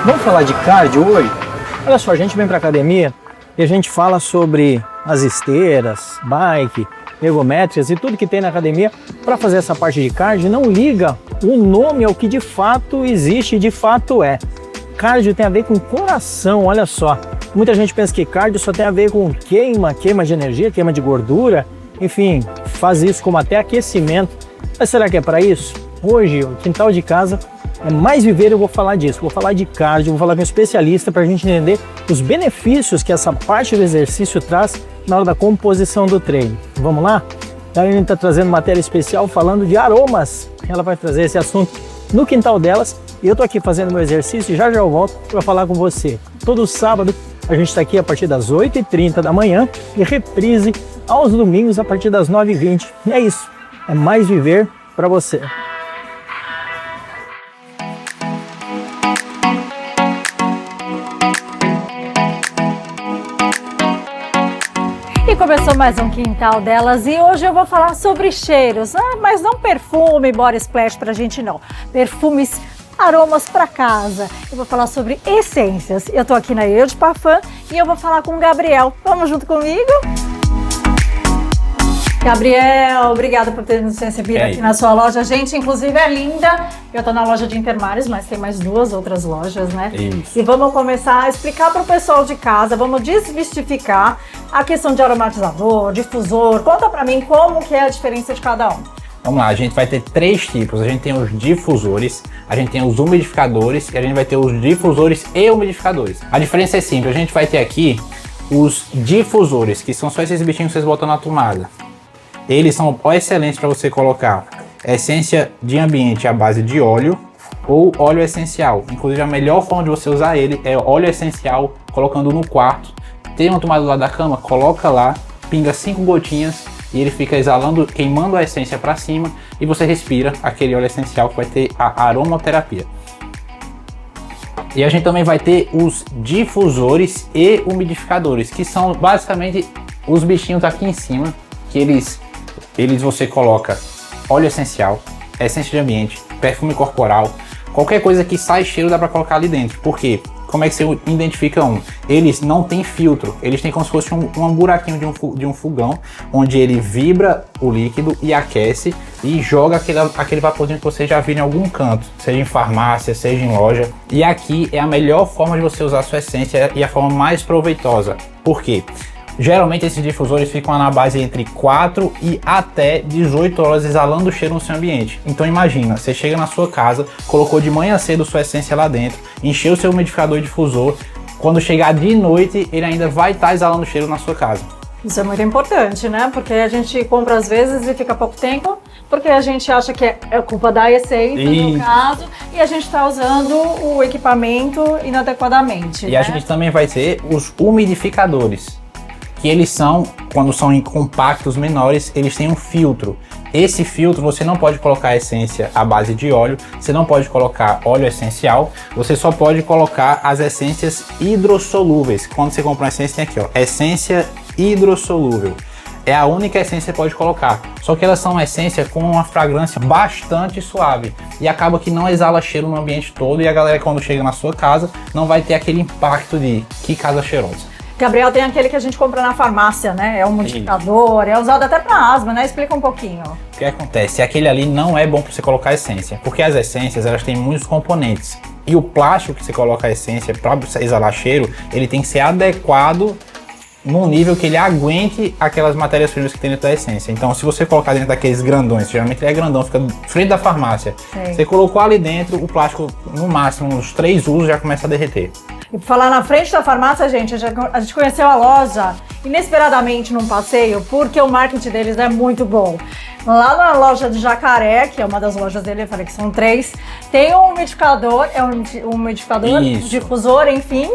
Vamos falar de cardio hoje? Olha só, a gente vem para academia e a gente fala sobre as esteiras, bike, ergométricas e tudo que tem na academia para fazer essa parte de cardio. Não liga o nome ao que de fato existe e de fato é. Cardio tem a ver com coração, olha só. Muita gente pensa que cardio só tem a ver com queima de energia, queima de gordura, enfim, faz isso como até aquecimento. Mas será que é para isso? Hoje, o quintal de casa é mais viver, eu vou falar disso, vou falar de cardio, vou falar com um especialista para a gente entender os benefícios que essa parte do exercício traz na hora da composição do treino. Vamos lá? A Aline está trazendo matéria especial falando de aromas. Ela vai trazer esse assunto no quintal delas e eu estou aqui fazendo meu exercício e já eu volto para falar com você. Todo sábado a gente está aqui a partir das 8h30 da manhã e reprise aos domingos a partir das 9h20. E é isso, é mais viver para você. E começou mais um Quintal Delas e hoje eu vou falar sobre cheiros, mas não perfume, body splash pra gente não, perfumes, aromas para casa. Eu vou falar sobre essências. Eu tô aqui na Eau de Parfum e eu vou falar com o Gabriel. Vamos junto comigo? Gabriel, obrigada por ter nos recebido aqui na sua loja. Gente, inclusive é linda. Eu tô na loja de Intermares, mas tem mais 2 outras lojas, né? Isso. E vamos começar a explicar para o pessoal de casa, vamos desmistificar a questão de aromatizador, difusor. Conta para mim como que é a diferença de cada um. Vamos lá, a gente vai ter 3 tipos. A gente tem os difusores, a gente tem os umidificadores e a gente vai ter os difusores e umidificadores. A diferença é simples, a gente vai ter aqui os difusores, que são só esses bichinhos que vocês botam na tomada. Eles são excelentes para você colocar essência de ambiente à base de óleo ou óleo essencial. Inclusive a melhor forma de você usar ele é óleo essencial colocando no quarto. Tem uma tomada do lado da cama, coloca lá, pinga 5 gotinhas e ele fica exalando, queimando a essência para cima e você respira aquele óleo essencial que vai ter a aromaterapia. E a gente também vai ter os difusores e umidificadores, que são basicamente os bichinhos aqui em cima, que eles você coloca óleo essencial, essência de ambiente, perfume corporal, qualquer coisa que sai cheiro dá para colocar ali dentro. Por quê? Como é que você identifica um? Eles não têm filtro, eles têm como se fosse um buraquinho de um fogão, onde ele vibra o líquido e aquece e joga aquele vaporzinho que você já viu em algum canto, seja em farmácia, seja em loja. E aqui é a melhor forma de você usar a sua essência e a forma mais proveitosa. Por quê? Geralmente esses difusores ficam na base entre 4 e até 18 horas exalando o cheiro no seu ambiente. Então imagina, você chega na sua casa, colocou de manhã cedo sua essência lá dentro, encheu o seu umidificador e difusor, quando chegar de noite ele ainda vai estar exalando o cheiro na sua casa. Isso é muito importante, né? Porque a gente compra às vezes e fica pouco tempo, porque a gente acha que é culpa da essência, no caso, e a gente está usando o equipamento inadequadamente. E a gente também vai ter os umidificadores, que eles são, quando são em compactos menores, eles têm um filtro. Esse filtro você não pode colocar essência à base de óleo, você não pode colocar óleo essencial, você só pode colocar as essências hidrossolúveis. Quando você compra uma essência, tem aqui, ó, essência hidrossolúvel. É a única essência que você pode colocar. Só que elas são uma essência com uma fragrância bastante suave e acaba que não exala cheiro no ambiente todo e a galera quando chega na sua casa não vai ter aquele impacto de que casa cheirosa. Gabriel, tem aquele que a gente compra na farmácia, né? É um umidificador, é usado até para asma, né? Explica um pouquinho. O que acontece? Aquele ali não é bom para você colocar essência, porque as essências elas têm muitos componentes. E o plástico que você coloca a essência para exalar cheiro, ele tem que ser adequado num nível que ele aguente aquelas matérias-primas que tem dentro da essência. Então, se você colocar dentro daqueles grandões, geralmente ele é grandão, fica frente da farmácia. Sim. Você colocou ali dentro, o plástico, no máximo, uns 3 usos já começa a derreter. E por falar na frente da farmácia, gente, a gente conheceu a loja inesperadamente num passeio, porque o marketing deles é muito bom. Lá na loja de Jacaré, que é uma das lojas dele, eu falei que são 3, tem um umidificador, umidificador, difusor, enfim,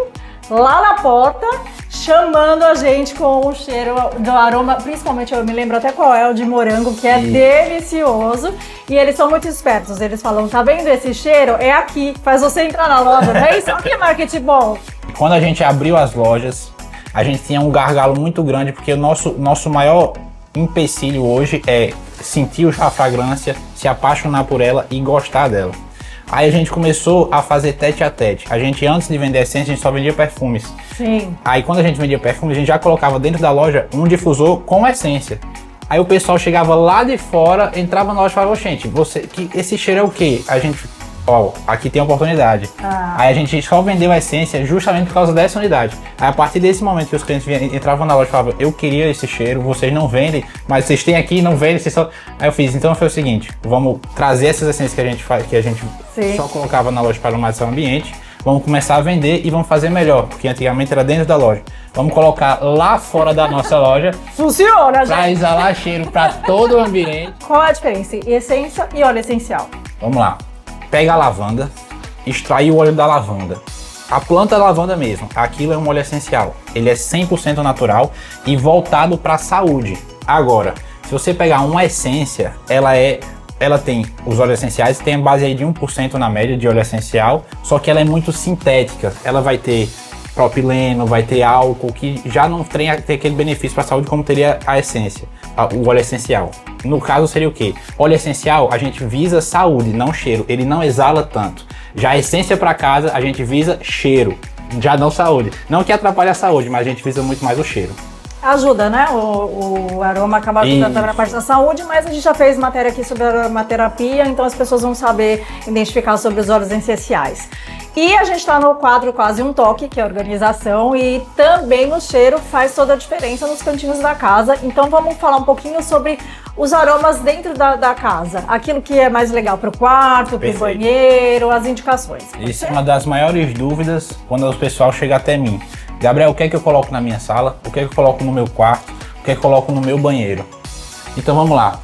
lá na porta, chamando a gente com o cheiro do aroma, principalmente eu me lembro até qual é, o de morango, que é delicioso. E eles são muito espertos, eles falam, tá vendo esse cheiro? É aqui, faz você entrar na loja, não é isso? Olha que marketing bom! Quando a gente abriu as lojas, a gente tinha um gargalo muito grande, porque o nosso maior empecilho hoje é sentir a fragrância, se apaixonar por ela e gostar dela. Aí a gente começou a fazer tete a tete. A gente, antes de vender essência, a gente só vendia perfumes. Sim. Aí quando a gente vendia perfumes, a gente já colocava dentro da loja um difusor com essência. Aí o pessoal chegava lá de fora, entrava na loja e falava, gente, esse cheiro é o quê? A gente, aqui tem oportunidade. Aí a gente só vendeu a essência justamente por causa dessa unidade. Aí a partir desse momento que os clientes entravam na loja e falavam, eu queria esse cheiro, vocês não vendem, mas vocês têm aqui e não vendem, vocês só... Aí eu fiz, então foi o seguinte, vamos trazer essas essências que a gente só colocava na loja para aromatização ambiente, vamos começar a vender e vamos fazer melhor, porque antigamente era dentro da loja. Vamos colocar lá fora da nossa loja. Funciona, gente. Para exalar cheiro para todo o ambiente. Qual é a diferença? Essência e óleo essencial. Vamos lá. Pega a lavanda, extrai o óleo da lavanda. A planta da lavanda mesmo, aquilo é um óleo essencial. Ele é 100% natural e voltado para a saúde. Agora, se você pegar uma essência, ela tem os óleos essenciais, tem a base aí de 1% na média de óleo essencial, só que ela é muito sintética. Ela vai ter propileno, vai ter álcool, que já não tem aquele benefício para a saúde como teria a essência, o óleo essencial. No caso seria o quê? Óleo essencial, a gente visa saúde, não cheiro. Ele não exala tanto. Já a essência para casa, a gente visa cheiro, já não saúde. Não que atrapalhe a saúde, mas a gente visa muito mais o cheiro. Ajuda, né? O aroma acaba ajudando também na parte da saúde, mas a gente já fez matéria aqui sobre aromaterapia, então as pessoas vão saber identificar sobre os óleos essenciais. E a gente está no quadro Quase um Toque, que é organização, e também o cheiro faz toda a diferença nos cantinhos da casa. Então vamos falar um pouquinho sobre os aromas dentro da casa. Aquilo que é mais legal para o quarto, para o banheiro, as indicações. Isso é uma das maiores dúvidas quando o pessoal chega até mim. Gabriel, o que é que eu coloco na minha sala? O que é que eu coloco no meu quarto? O que é que eu coloco no meu banheiro? Então vamos lá.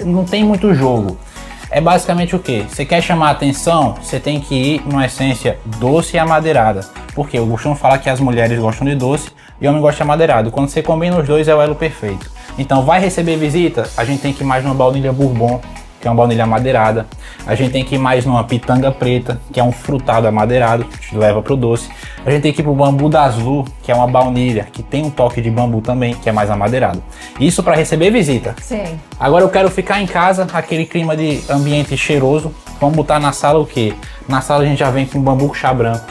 Não tem muito jogo. É basicamente o que? Você quer chamar a atenção? Você tem que ir numa essência doce e amadeirada. Porque eu costumo falar que as mulheres gostam de doce e o homem gosta de amadeirado. Quando você combina os dois é o elo perfeito. Então vai receber visita? A gente tem que ir mais numa baunilha bourbon, que é uma baunilha amadeirada. A gente tem que ir mais numa pitanga preta, que é um frutado amadeirado, que leva pro doce. A gente tem que ir pro bambu da azul, que é uma baunilha, que tem um toque de bambu também, que é mais amadeirado. Isso para receber visita. Sim. Agora eu quero ficar em casa, aquele clima de ambiente cheiroso. Vamos botar na sala o quê? Na sala a gente já vem com bambu com chá branco.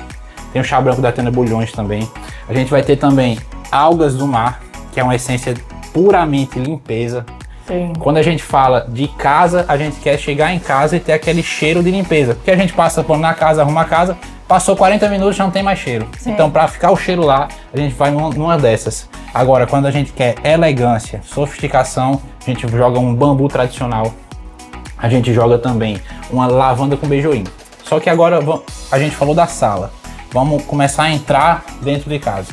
Tem o chá branco da Tena Bulhões também. A gente vai ter também algas do mar, que é uma essência puramente limpeza. Sim. Quando a gente fala de casa, a gente quer chegar em casa e ter aquele cheiro de limpeza. Porque a gente passa por na casa, arruma a casa, passou 40 minutos já não tem mais cheiro. Sim. Então, para ficar o cheiro lá, a gente vai numa dessas. Agora, quando a gente quer elegância, sofisticação, a gente joga um bambu tradicional. A gente joga também uma lavanda com beijoim. Só que agora a gente falou da sala. Vamos começar a entrar dentro de casa.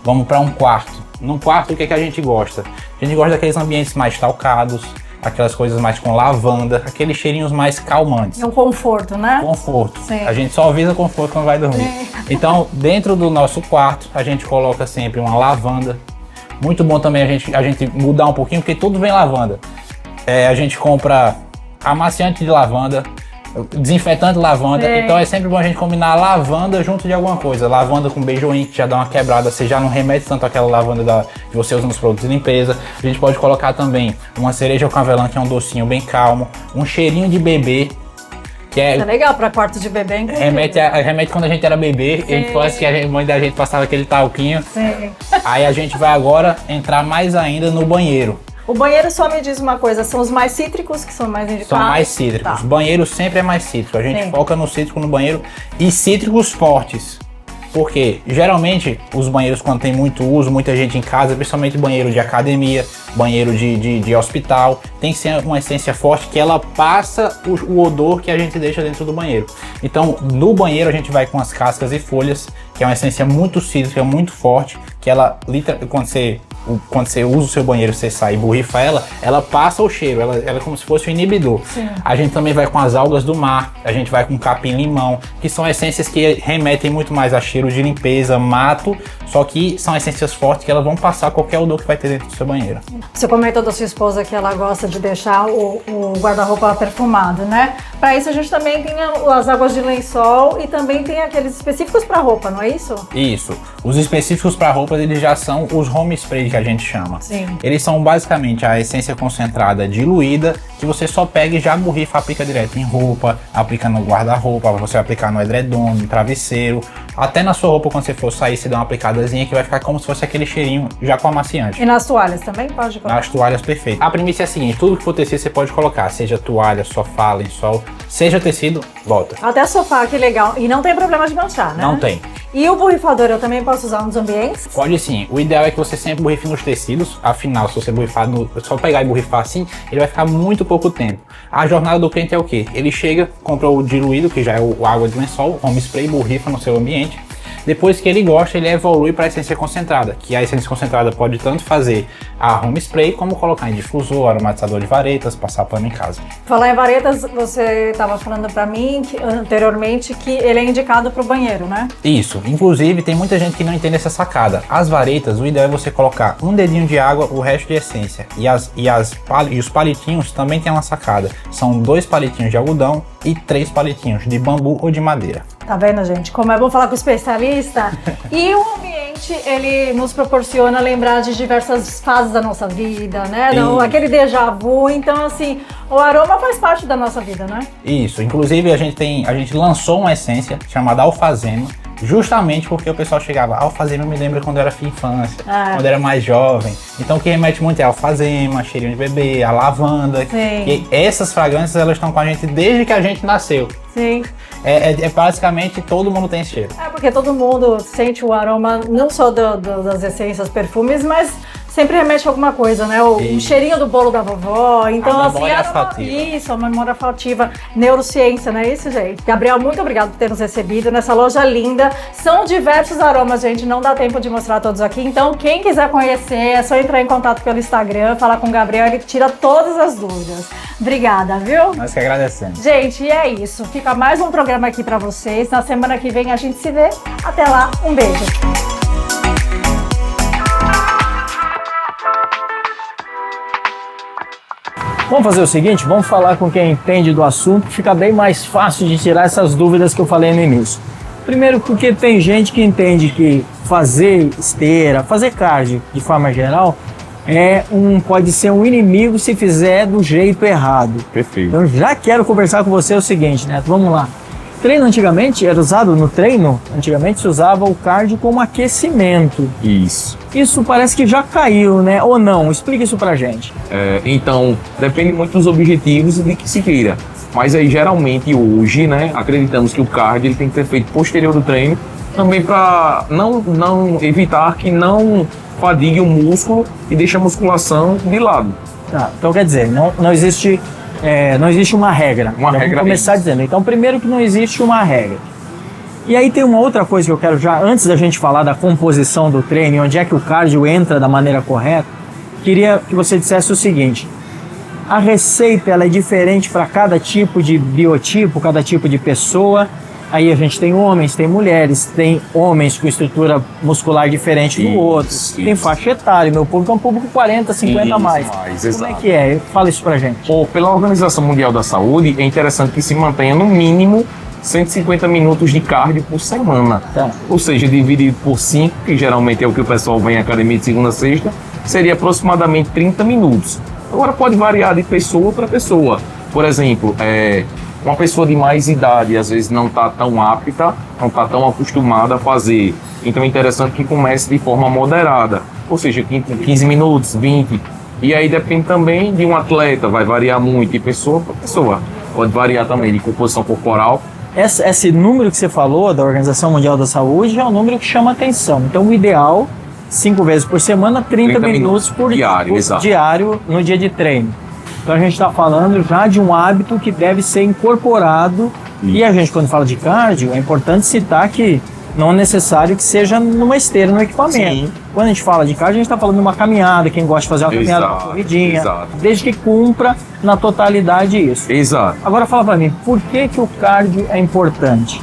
Vamos para um quarto. Num quarto, o que é que a gente gosta? A gente gosta daqueles ambientes mais talcados, aquelas coisas mais com lavanda, aqueles cheirinhos mais calmantes. É um conforto, né? Conforto. Sim. A gente só visa conforto quando vai dormir. Então, dentro do nosso quarto, a gente coloca sempre uma lavanda. Muito bom também a gente mudar um pouquinho, porque tudo vem lavanda. A gente compra amaciante de lavanda, desinfetante de lavanda. Sim. Então é sempre bom a gente combinar a lavanda junto de alguma coisa. Lavanda com beijoim, que já dá uma quebrada, você já não remete tanto aquela lavanda que você usa nos produtos de limpeza. A gente pode colocar também uma cereja com avelã, que é um docinho bem calmo, um cheirinho de bebê, que É legal para quarto de bebê, inclusive. remete quando a gente era bebê. A gente parece que a mãe da gente passava aquele talquinho. Sim. Aí a gente vai agora entrar mais ainda no banheiro. O banheiro, só me diz uma coisa, são os mais cítricos que são mais indicados? São mais cítricos. Tá. Banheiro sempre é mais cítrico. A gente Sim. foca no cítrico no banheiro e cítricos fortes. Porque geralmente os banheiros, quando tem muito uso, muita gente em casa, principalmente banheiro de academia, banheiro de hospital, tem que ser uma essência forte que ela passa o odor que a gente deixa dentro do banheiro. Então no banheiro a gente vai com as cascas e folhas, que é uma essência muito cítrica, muito forte, que ela quando você usa o seu banheiro, você sai e borrifa ela passa o cheiro, ela é como se fosse um inibidor. Sim. A gente também vai com as algas do mar, a gente vai com capim-limão, que são essências que remetem muito mais a cheiro de limpeza, mato, Só que são essências fortes que elas vão passar qualquer odor que vai ter dentro do seu banheiro. Você comentou da sua esposa que ela gosta de deixar o guarda-roupa perfumado, né? Para isso a gente também tem as águas de lençol e também tem aqueles específicos para roupa, não é isso? Isso. Os específicos para roupas, eles já são os home spray que a gente chama. Sim. Eles são basicamente a essência concentrada diluída que você só pega e já borrifa, aplica direto em roupa, aplica no guarda-roupa, você vai aplicar no edredom, no travesseiro, até na sua roupa quando você for sair, você dá uma aplicadazinha que vai ficar como se fosse aquele cheirinho já com amaciante. E nas toalhas também pode colocar? Nas toalhas, perfeito. A premissa é a seguinte, tudo que for tecido você pode colocar, seja toalha, sofá, lençol, seja tecido, volta. Até sofá, que legal. E não tem problema de manchar, né? Não tem. E o borrifador eu também posso usar nos ambientes? Pode sim. O ideal é que você sempre borrife nos tecidos. Afinal, se você borrifar, só pegar e borrifar assim, ele vai ficar muito pouco tempo. A jornada do cliente é o quê? Ele chega, compra o diluído, que já é o água de lençol, home spray, borrifa no seu ambiente. Depois que ele gosta, ele evolui para a essência concentrada, que a essência concentrada pode tanto fazer a home spray, como colocar em difusor, aromatizador de varetas, passar pano em casa. Falar em varetas, você estava falando para mim anteriormente que ele é indicado para o banheiro, né? Isso. Inclusive, tem muita gente que não entende essa sacada. As varetas, o ideal é você colocar um dedinho de água, o resto de essência. E os palitinhos também tem uma sacada. São 2 palitinhos de algodão e 3 palitinhos de bambu ou de madeira. Tá vendo, gente? Como é bom falar com o especialista. E o ambiente, ele nos proporciona lembrar de diversas fases da nossa vida, né? Aquele déjà vu. Então, assim, o aroma faz parte da nossa vida, né? Isso. Inclusive, a gente lançou uma essência chamada Alfazema, justamente porque o pessoal chegava, alfazema me lembra quando eu era infância, quando eu era mais jovem. Então o que remete muito é alfazema, cheirinho de bebê, a lavanda. Sim. E essas fragrâncias, elas estão com a gente desde que a gente nasceu. Sim. É basicamente todo mundo tem esse cheiro. É porque todo mundo sente o aroma, não só das essências, perfumes, mas sempre remete a alguma coisa, né? O cheirinho do bolo da vovó. Então, a assim, memória era afetiva. Isso, a memória afetiva. Neurociência, não é isso, gente? Gabriel, muito obrigado por ter nos recebido nessa loja linda. São diversos aromas, gente. Não dá tempo de mostrar todos aqui. Então, quem quiser conhecer, é só entrar em contato pelo Instagram, falar com o Gabriel, ele tira todas as dúvidas. Obrigada, viu? Nós que agradecemos. Gente, e é isso. Fica mais um programa aqui pra vocês. Na semana que vem a gente se vê. Até lá, um beijo. Vamos fazer o seguinte, vamos falar com quem entende do assunto, fica bem mais fácil de tirar essas dúvidas que eu falei no início. Primeiro porque tem gente que entende que fazer esteira, fazer cardio de forma geral, pode ser um inimigo se fizer do jeito errado. Perfeito. Então já quero conversar com você o seguinte, Neto, vamos lá. Treino antigamente era usado no treino, antigamente se usava o cardio como aquecimento. Isso. Isso parece que já caiu, né? Ou não? Explica isso pra gente. Então, depende muito dos objetivos e de que se queira. Mas aí, geralmente, hoje, né, acreditamos que o cardio ele tem que ser feito posterior do treino, também para não evitar que não fadigue o músculo e deixe a musculação de lado. Tá, então quer dizer, não existe uma regra. Vamos começar dizendo. Então, primeiro que não existe uma regra. E aí tem uma outra coisa que eu quero já, antes da gente falar da composição do treino e onde é que o cardio entra da maneira correta, queria que você dissesse o seguinte: a receita ela é diferente para cada tipo de biotipo, cada tipo de pessoa. Aí a gente tem homens, tem mulheres, tem homens com estrutura muscular diferente do outro, tem faixa etária, meu público é um público 40, 50 a mais. Como é que é? Fala isso pra gente. Pela Organização Mundial da Saúde, é interessante que se mantenha no mínimo 150 minutos de cardio por semana. Tá. Ou seja, dividido por 5, que geralmente é o que o pessoal vem à academia de segunda a sexta, seria aproximadamente 30 minutos. Agora pode variar de pessoa para pessoa. Por exemplo, uma pessoa de mais idade às vezes não está tão apta, não está tão acostumada a fazer. Então é interessante que comece de forma moderada, ou seja, 15 minutos, 20. E aí depende também de um atleta, vai variar muito de pessoa para pessoa. Pode variar também de composição corporal. Esse número que você falou da Organização Mundial da Saúde é um número que chama atenção. Então o ideal, 5 vezes por semana, 30 minutos por diário no dia de treino. Então a gente está falando já de um hábito que deve ser incorporado. E a gente, quando fala de cardio, é importante citar que não é necessário que seja numa esteira, no equipamento. Sim. Quando a gente fala de cardio, a gente está falando de uma caminhada, quem gosta de fazer uma caminhada, uma corridinha, desde que cumpra na totalidade isso. Exato. Agora fala para mim, por que o cardio é importante?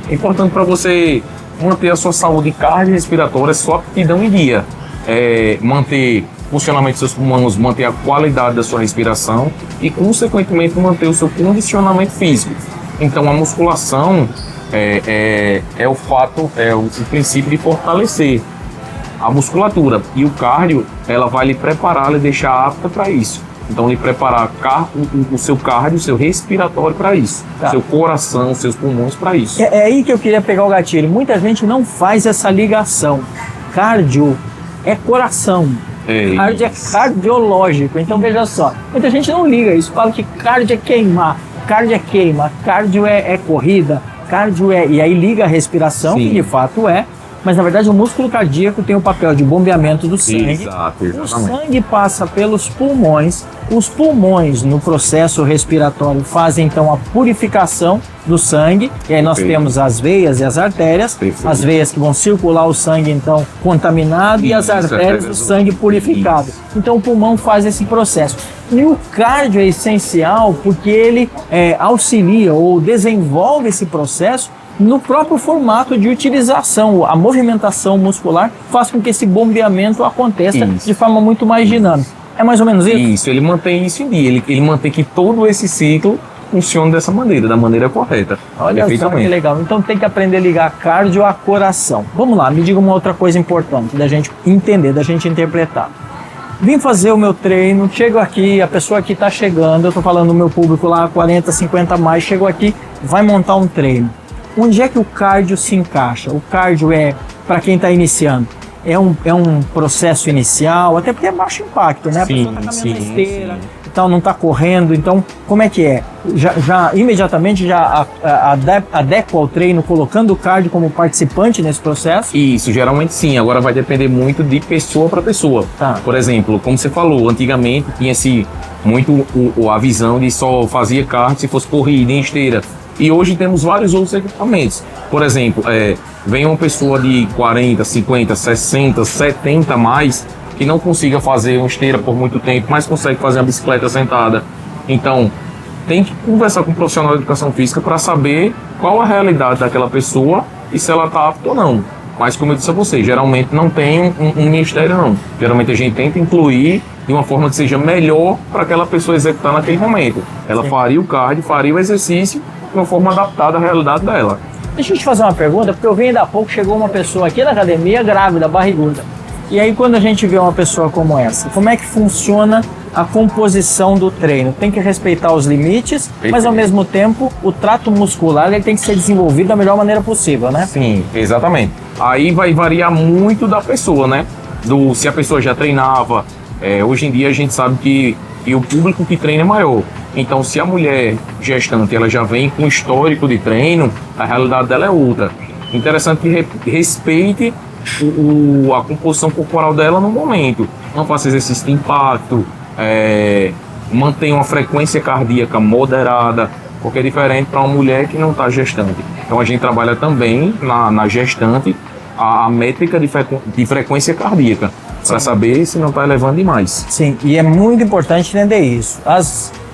É importante para você manter a sua saúde cardiorrespiratória, sua aptidão em dia, manter o funcionamento dos seus pulmões, manter a qualidade da sua respiração e, consequentemente, manter o seu condicionamento físico. Então, a musculação é o princípio de fortalecer a musculatura, e o cardio, ela vai lhe preparar, lhe deixar apta para isso. Então, lhe preparar o seu cardio, o seu respiratório para isso, seu coração, os seus pulmões para isso. É aí que eu queria pegar o gatilho. Muita gente não faz essa ligação. Cardio é coração. Cardio é cardiológico. Então, veja só, muita gente não liga isso. Fala que cardio é queimar, cardio é queima, cardio é corrida, cardio é... E aí liga a respiração, Sim. que de fato é. Mas, na verdade, o músculo cardíaco tem o papel de bombeamento do sangue. Exato, O sangue passa pelos pulmões. Os pulmões, no processo respiratório, fazem, então, a purificação do sangue. E aí nós temos as veias e as artérias. As veias que vão circular o sangue, então, contaminado. E as artérias, o sangue purificado. Então, o pulmão faz esse processo. E o cardio é essencial porque ele auxilia ou desenvolve esse processo no próprio formato de utilização. A movimentação muscular faz com que esse bombeamento aconteça de forma muito mais dinâmica. É mais ou menos isso? Isso, ele mantém isso em dia, ele mantém que todo esse ciclo funcione dessa maneira, da maneira correta. Olha só que legal. Então tem que aprender a ligar cardio a coração. Vamos lá, me diga uma outra coisa importante da gente entender, da gente interpretar. Vim fazer o meu treino, chego aqui, a pessoa que está chegando, eu estou falando do meu público lá, 40, 50 mais, chegou aqui, vai montar um treino. Onde é que o cardio se encaixa? O cardio para quem está iniciando, é um processo inicial, até porque é baixo impacto, né? A pessoa está caminhando na esteira e tal, não está correndo, então como é que é? Imediatamente adequa ao treino colocando o cardio como participante nesse processo? Isso, geralmente sim, agora vai depender muito de pessoa para pessoa. Por exemplo, como você falou, antigamente tinha-se muito a visão de só fazia cardio se fosse corrida em esteira. E hoje temos vários outros equipamentos. Por exemplo, vem uma pessoa de 40, 50, 60, 70 mais, que não consiga fazer uma esteira por muito tempo, mas consegue fazer uma bicicleta sentada. Então, tem que conversar com um profissional de educação física para saber qual a realidade daquela pessoa e se ela está apta ou não. Mas, como eu disse a você, geralmente não tem um esteira, não. Geralmente a gente tenta incluir de uma forma que seja melhor para aquela pessoa executar naquele momento. Ela faria o cardio, faria o exercício de uma forma adaptada à realidade dela. Deixa eu te fazer uma pergunta, porque eu vi ainda há pouco, chegou uma pessoa aqui na academia grávida, barriguda. E aí quando a gente vê uma pessoa como essa, como é que funciona a composição do treino? Tem que respeitar os limites, mas ao mesmo tempo o trato muscular ele tem que ser desenvolvido da melhor maneira possível, né? Sim, exatamente. Aí vai variar muito da pessoa, né? Se a pessoa já treinava, hoje em dia a gente sabe que o público que treina é maior. Então, se a mulher gestante ela já vem com histórico de treino, a realidade dela é outra. Interessante que respeite a composição corporal dela no momento. Não faça exercício de impacto, mantenha uma frequência cardíaca moderada, porque é diferente para uma mulher que não está gestante. Então, a gente trabalha também na gestante a métrica de frequência cardíaca, para saber se não está elevando demais. Sim, e é muito importante entender isso.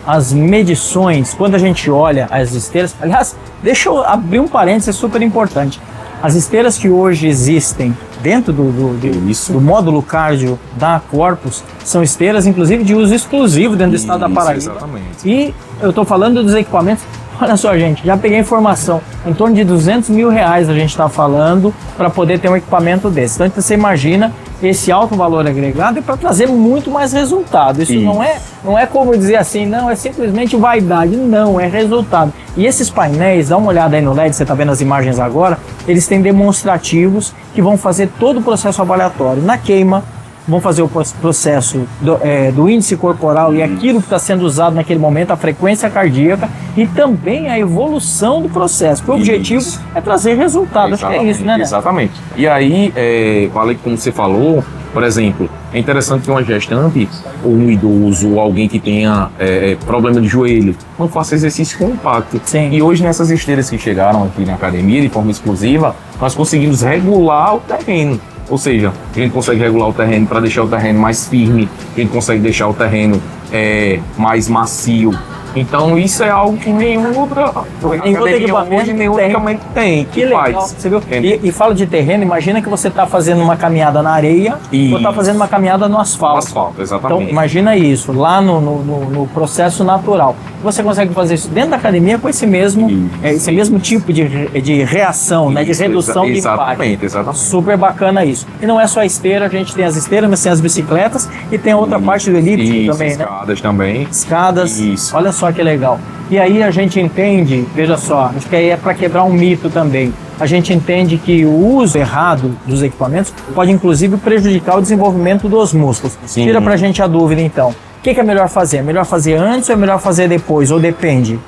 As medições, quando a gente olha as esteiras... Aliás, deixa eu abrir um parênteses, é super importante. As esteiras que hoje existem dentro do módulo cardio da Corpus são esteiras, inclusive, de uso exclusivo dentro do estado da Paraíba. Exatamente. E eu estou falando dos equipamentos... Olha só, gente, já peguei informação. Em torno de R$200 mil a gente está falando para poder ter um equipamento desse. Então, você imagina esse alto valor agregado para trazer muito mais resultado. Isso não é como dizer assim, não, é simplesmente vaidade. Não, é resultado. E esses painéis, dá uma olhada aí no LED, você está vendo as imagens agora, eles têm demonstrativos que vão fazer todo o processo avaliatório. Na queima, vão fazer o processo do índice corporal e aquilo que está sendo usado naquele momento, a frequência cardíaca e também a evolução do processo. O objetivo é trazer resultado. Acho que é isso, né? Exatamente. E aí, como você falou, por exemplo, é interessante que uma gestante, ou um idoso, ou alguém que tenha problema de joelho, não faça exercício com impacto. Sim. E hoje, nessas esteiras que chegaram aqui na academia, de forma exclusiva, nós conseguimos regular o terreno. Ou seja, a gente consegue regular o terreno para deixar o terreno mais firme, a gente consegue deixar o terreno mais macio, Então isso é algo que nenhum outro equipamento hoje, nenhum tem. equipamento tem, Que legal, faz. você viu? Entendeu? E fala de terreno, imagina que você está fazendo uma caminhada na areia ou está fazendo uma caminhada no asfalto. Asfalto, exatamente. Então, imagina isso, lá no processo natural. Você consegue fazer isso dentro da academia com esse mesmo tipo de reação, né, de Isso, redução de impacto. Exatamente. Super bacana isso. E não é só a esteira, a gente tem as esteiras, mas tem as bicicletas e tem a outra parte do elíptico também, escadas também. Escadas, Isso. olha só que legal. E aí a gente entende, veja só, acho que aí é para quebrar um mito também. A gente entende que o uso errado dos equipamentos pode inclusive prejudicar o desenvolvimento dos músculos. Sim. Tira pra gente a dúvida então. O que é melhor fazer? É melhor fazer antes ou é melhor fazer depois? Ou depende?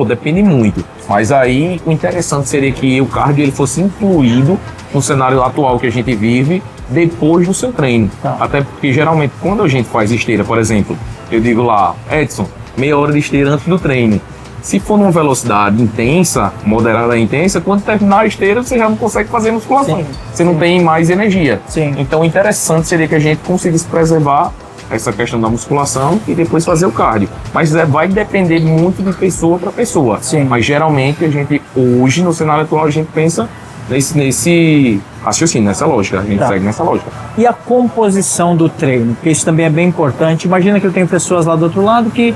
Depende muito. Mas aí o interessante seria que o cardio ele fosse incluído no cenário atual que a gente vive depois do seu treino. Tá. Até porque geralmente quando a gente faz esteira, por exemplo, eu digo lá, Edson, meia hora de esteira antes do treino. Se for numa velocidade intensa, moderada e intensa, quando terminar a esteira você já não consegue fazer musculação. Sim. Você não tem mais energia. Sim. Então o interessante seria que a gente conseguisse preservar essa questão da musculação e depois fazer o cardio. Mas vai depender muito de pessoa para pessoa. Sim. Mas geralmente a gente, hoje no cenário atual, a gente pensa nesse raciocínio, nessa lógica. A gente Tá. segue nessa lógica. E a composição do treino? Porque isso também é bem importante. Imagina que eu tenho pessoas lá do outro lado que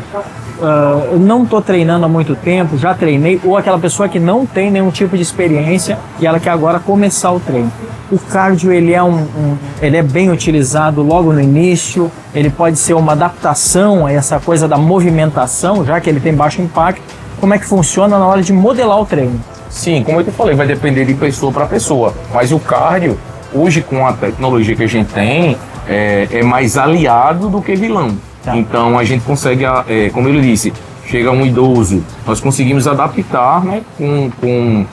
eu não estou treinando há muito tempo, já treinei, ou aquela pessoa que não tem nenhum tipo de experiência e ela quer agora começar o treino. O cardio ele é bem utilizado logo no início, ele pode ser uma adaptação a essa coisa da movimentação, já que ele tem baixo impacto. Como é que funciona na hora de modelar o treino? Sim, como eu te falei, vai depender de pessoa para pessoa. Mas o cardio, hoje com a tecnologia que a gente tem, é mais aliado do que vilão. Tá. Então a gente consegue, como ele disse, chega um idoso, nós conseguimos adaptar, né, com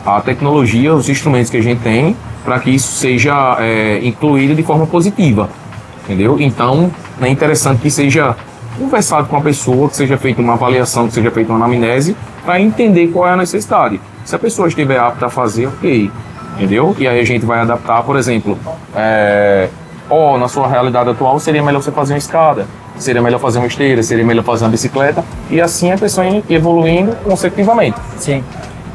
a tecnologia, os instrumentos que a gente tem, para que isso seja incluído de forma positiva, entendeu? Então é interessante que seja conversado com a pessoa, que seja feita uma avaliação, que seja feita uma anamnese, para entender qual é a necessidade. Se a pessoa estiver apta a fazer, ok, entendeu? E aí a gente vai adaptar, por exemplo, na sua realidade atual seria melhor você fazer uma escada, seria melhor fazer uma esteira, seria melhor fazer uma bicicleta, e assim a pessoa evoluindo consecutivamente. Sim.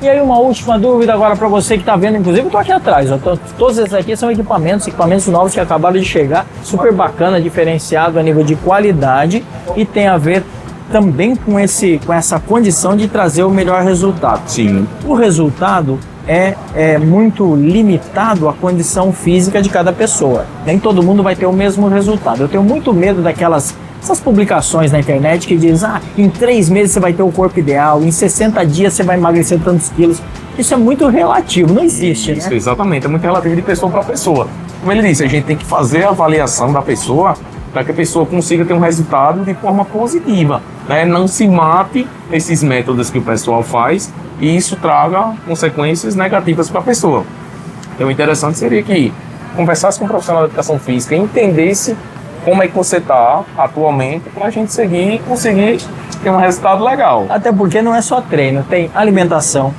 E aí uma última dúvida agora para você que está vendo, inclusive eu estou aqui atrás, todos esses aqui são equipamentos novos que acabaram de chegar, super bacana, diferenciado a nível de qualidade e tem a ver também com essa condição de trazer o melhor resultado. Sim. O resultado é muito limitado à condição física de cada pessoa. Nem todo mundo vai ter o mesmo resultado. Eu tenho muito medo essas publicações na internet que dizem em 3 meses você vai ter o corpo ideal, em 60 dias você vai emagrecer tantos quilos. Isso é muito relativo, não existe, Isso, né? exatamente, é muito relativo de pessoa para pessoa. Como ele disse, a gente tem que fazer a avaliação da pessoa para que a pessoa consiga ter um resultado de forma positiva, né? Não se mate esses métodos que o pessoal faz e isso traga consequências negativas para a pessoa. Então o interessante seria que conversasse com um profissional de educação física e entendesse como é que você está atualmente para a gente seguir e conseguir ter um resultado legal. Até porque não é só treino, tem alimentação,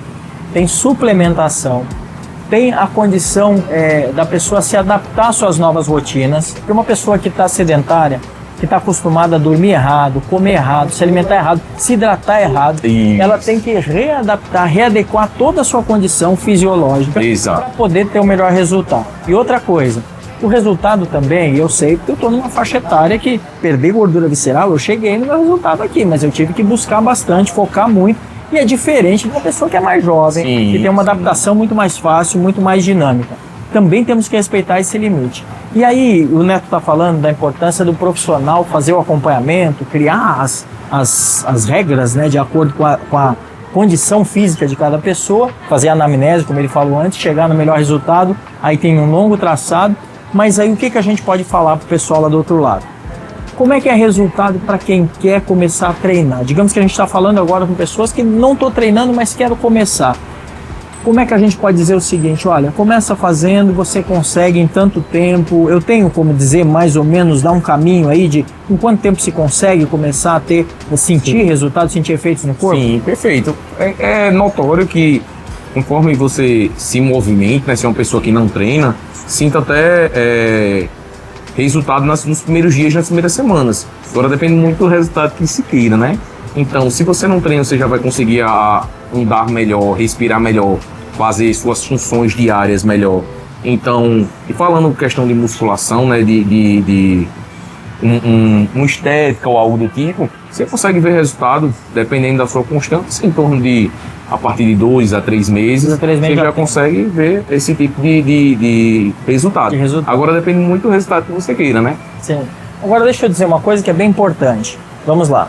tem suplementação, tem a condição da pessoa se adaptar às suas novas rotinas. Porque uma pessoa que está sedentária, que está acostumada a dormir errado, comer errado, se alimentar errado, se hidratar errado, Isso. ela tem que readaptar, readequar toda a sua condição fisiológica Exato. para poder ter o melhor resultado. E outra coisa, o resultado também, eu sei porque eu estou numa faixa etária que perder gordura visceral, eu cheguei no meu resultado aqui, mas eu tive que buscar bastante, focar muito. E é diferente de uma pessoa que é mais jovem, Sim. que tem uma adaptação muito mais fácil, muito mais dinâmica. Também temos que respeitar esse limite. E aí, o Neto está falando da importância do profissional fazer o acompanhamento, criar as regras, né, de acordo com a condição física de cada pessoa, fazer a anamnese, como ele falou antes, chegar no melhor resultado, aí tem um longo traçado. Mas aí o que a gente pode falar para o pessoal lá do outro lado? Como é que é resultado para quem quer começar a treinar? Digamos que a gente está falando agora com pessoas que não estou treinando, mas quero começar. Como é que a gente pode dizer o seguinte, olha, começa fazendo, você consegue em tanto tempo, eu tenho como dizer mais ou menos, dar um caminho aí de em quanto tempo se consegue começar a sentir resultados, sentir efeitos no corpo? Sim, perfeito. É notório que conforme você se movimenta, né, se é uma pessoa que não treina, sinta até resultado nos primeiros dias, nas primeiras semanas. Agora depende muito do resultado que se queira, né? Então, se você não treina, você já vai conseguir andar melhor, respirar melhor, fazer suas funções diárias melhor. Então, e falando questão de musculação, né, um estética ou algo do tipo, você consegue ver resultado, dependendo da sua constância, em torno de, a partir de 2 a 3 meses, você já consegue ver esse tipo de resultado. Agora depende muito do resultado que você queira, né? Sim. Agora deixa eu dizer uma coisa que é bem importante. Vamos lá.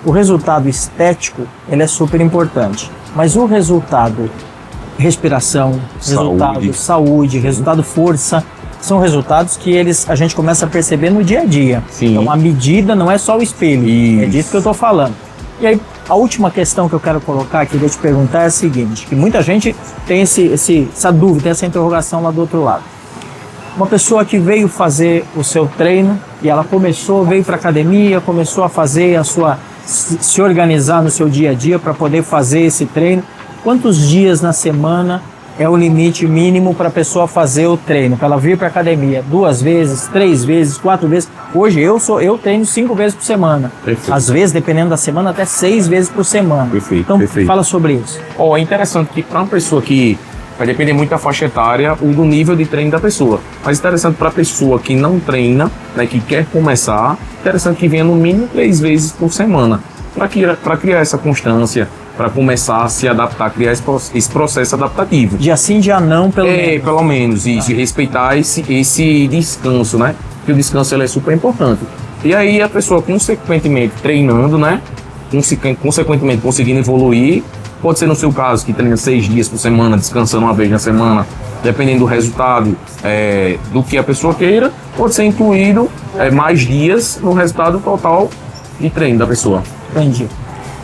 O resultado estético, ele é super importante, mas o resultado respiração, resultado saúde, resultado força, são resultados que a gente começa a perceber no dia a dia. Sim. Então a medida não é só o espelho, é disso que eu estou falando. E aí, a última questão que eu quero colocar aqui, de te perguntar é a seguinte, que muita gente tem essa dúvida, tem essa interrogação lá do outro lado. Uma pessoa que veio fazer o seu treino e ela veio para a academia, começou a fazer se organizar no seu dia a dia para poder fazer esse treino. Quantos dias na semana é o limite mínimo para a pessoa fazer o treino? Para ela vir para a academia 2 vezes, 3 vezes, 4 vezes. Hoje eu treino 5 vezes por semana. Perfeito. Às vezes, dependendo da semana, até 6 vezes por semana. Perfeito, então, perfeito. Fala sobre isso. É interessante que para uma pessoa que vai depender muito da faixa etária ou do nível de treino da pessoa. Mas interessante para a pessoa que não treina, né, que quer começar, interessante que venha no mínimo 3 vezes por semana. Para criar essa constância, para começar a se adaptar, criar esse processo adaptativo. Dia sim, dia não, pelo menos. Pelo menos, isso. E respeitar esse descanso, né? Porque o descanso ele é super importante. E aí a pessoa, consequentemente, treinando, né? Consequentemente, conseguindo evoluir. Pode ser no seu caso, que treina 6 dias por semana, descansando 1 vez na semana, dependendo do resultado do que a pessoa queira. Pode ser incluído mais dias no resultado total de treino da pessoa. Entendi.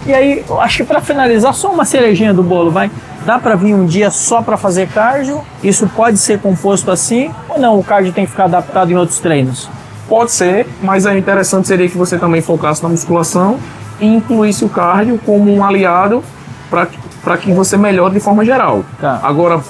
E aí, eu acho que para finalizar, só uma cerejinha do bolo, vai? Dá para vir um dia só para fazer cardio? Isso pode ser composto assim? Ou não, o cardio tem que ficar adaptado em outros treinos? Pode ser, mas o interessante seria que você também focasse na musculação e incluísse o cardio como um aliado para que você melhore de forma geral. Tá. Agora,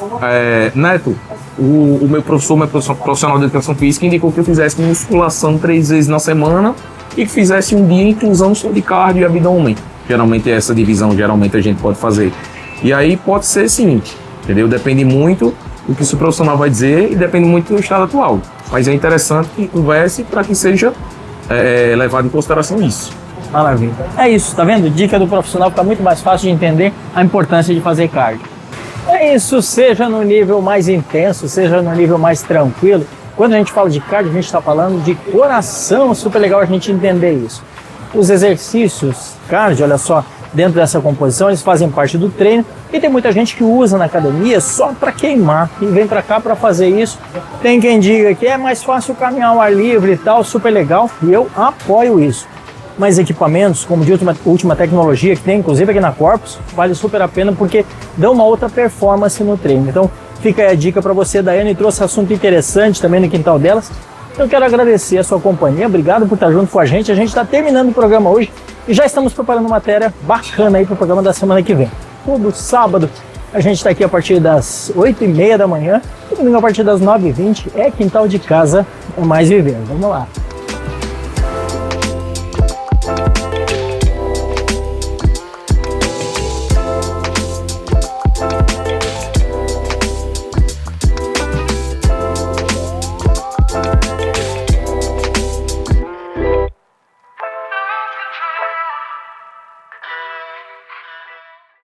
Neto, o meu profissional de educação física indicou que eu fizesse musculação 3 vezes na semana e que fizesse um dia inclusão só de cardio e abdômen. Geralmente essa divisão, geralmente a gente pode fazer. E aí pode ser sim, entendeu? Depende muito do que o seu profissional vai dizer e depende muito do estado atual. Mas é interessante que converse para que seja levado em consideração isso. Maravilha. É isso, tá vendo? Dica do profissional, fica muito mais fácil de entender a importância de fazer cardio. É isso, seja no nível mais intenso, seja no nível mais tranquilo. Quando a gente fala de cardio, a gente está falando de coração, super legal a gente entender isso. Os exercícios cardio, olha só, dentro dessa composição, eles fazem parte do treino e tem muita gente que usa na academia só para queimar e vem para cá para fazer isso. Tem quem diga que é mais fácil caminhar ao ar livre e tal, super legal, e eu apoio isso. Mas equipamentos como de última tecnologia que tem, inclusive aqui na Corpus, vale super a pena porque dão uma outra performance no treino. Então fica aí a dica para você. Daiane trouxe assunto interessante também no quintal delas. Eu quero agradecer a sua companhia, obrigado por estar junto com a gente está terminando o programa hoje e já estamos preparando matéria bacana aí para o programa da semana que vem. Todo sábado a gente está aqui a partir das 8h30 da manhã e domingo a partir das 9h20 é Quintal de Casa, é mais viver. Vamos lá!